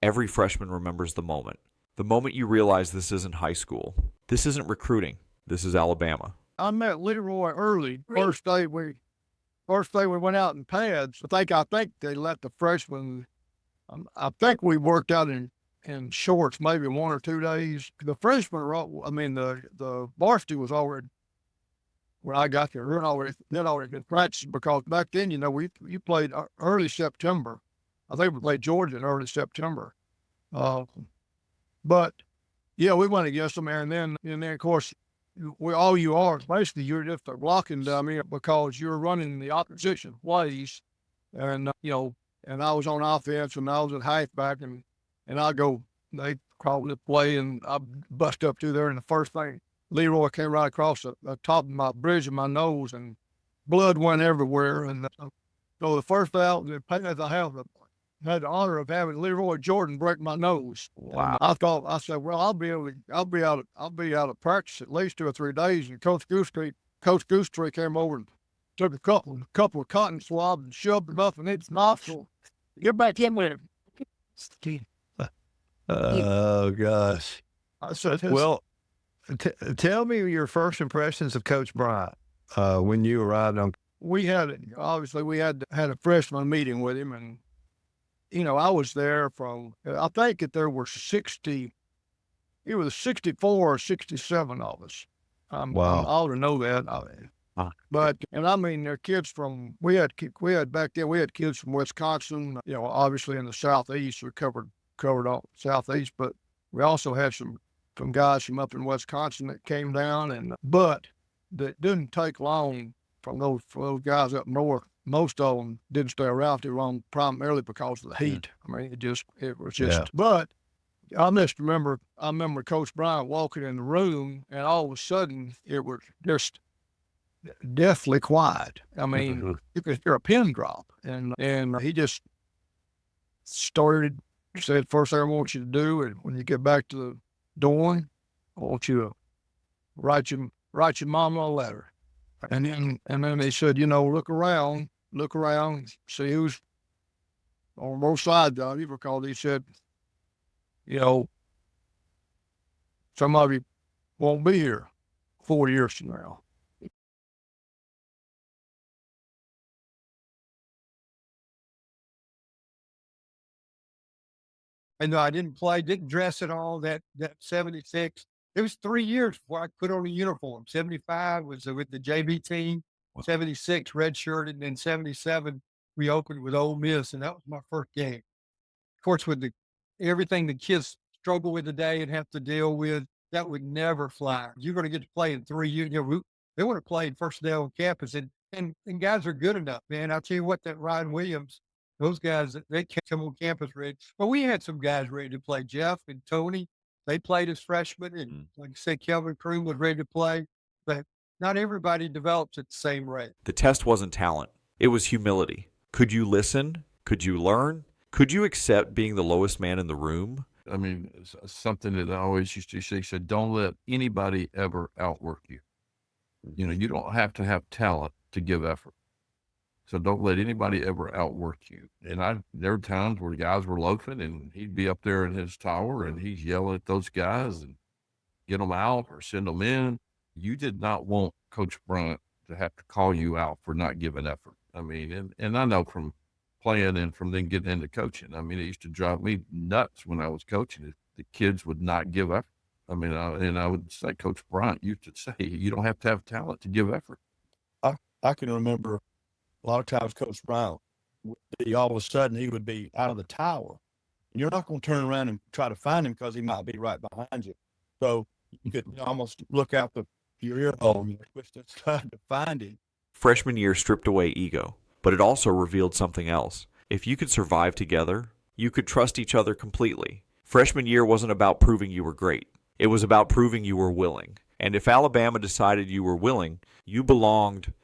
Every freshman remembers the moment. The moment you realize this isn't high school. This isn't recruiting. This is Alabama. I met Leroy early. First day we went out in pads. I think they let the freshmen. I think we worked out in shorts maybe 1 or 2 days. The freshmen were the varsity was already when I got there. They'd already been practicing because back then, you played early September. I think we played Georgia in early September. But yeah, we went against them there, and then of course, all you are basically you're just a blocking dummy because you're running the opposition plays, and and I was on offense and I was at halfback, and they called the play and I bust up through there, and the first thing Leroy came right across the top of my bridge of my nose, and blood went everywhere, and so the first out the pads I had the honor of having Leroy Jordan break my nose. Wow. And I said, well, I'll be out of practice at least 2 or 3 days. And Coach Goosetree came over and took a couple of cotton swabs and shoved them up in its nostril. Get back in with him. Oh gosh. I said, Well, tell me your first impressions of Coach Bryant when you arrived on. we had a freshman meeting with him, and I was there I think that there were 60, it was 64 or 67 of us. Wow. I ought to know that. But, they're kids back then, we had kids from Wisconsin, obviously in the Southeast, we covered all Southeast, but we also had some guys from up in Wisconsin that came down, but that didn't take long from those guys up north. Most of them didn't stay around too long, primarily because of the heat. It was just, but I remember Coach Bryant walking in the room, and all of a sudden it was just deathly quiet. You could hear a pin drop, and he just said, first thing I want you to do is when you get back to the dorm, I want you to write your mama a letter. And then he said, look around, see who's on both sides of you, because he said, some of you won't be here 4 years from now. And no, I didn't dress at all. That 76, it was 3 years before I put on a uniform. 75 was with the JV team, 76 redshirted, and then 77 we opened with Ole Miss, and that was my first game. Of course, with everything the kids struggle with today and have to deal with, that would never fly. You're going to get to play in 3 years. They would have played first day on campus, and guys are good enough, man. I'll tell you what, that Ryan Williams, those guys, they come on campus ready. But we had some guys ready to play. Jeff and Tony, they played as freshmen. And like I said, Kelvin Croom was ready to play. But not everybody develops at the same rate. The test wasn't talent. It was humility. Could you listen? Could you learn? Could you accept being the lowest man in the room? It's something that I always used to say, he said, don't let anybody ever outwork you. You don't have to have talent to give effort. So don't let anybody ever outwork you. And there were times where guys were loafing, and he'd be up there in his tower, and he's yelling at those guys and get them out or send them in. You did not want Coach Bryant to have to call you out for not giving effort. And I know from playing and from then getting into coaching, it used to drive me nuts when I was coaching. The kids would not give effort. I would say Coach Bryant used to say, you don't have to have talent to give effort. I can remember a lot of times Coach Bryant would be, all of a sudden he would be out of the tower. And you're not going to turn around and try to find him because he might be right behind you. So you could almost look out your ear hole and twist inside to find him. Freshman year stripped away ego, but it also revealed something else. If you could survive together, you could trust each other completely. Freshman year wasn't about proving you were great. It was about proving you were willing. And if Alabama decided you were willing, you belonged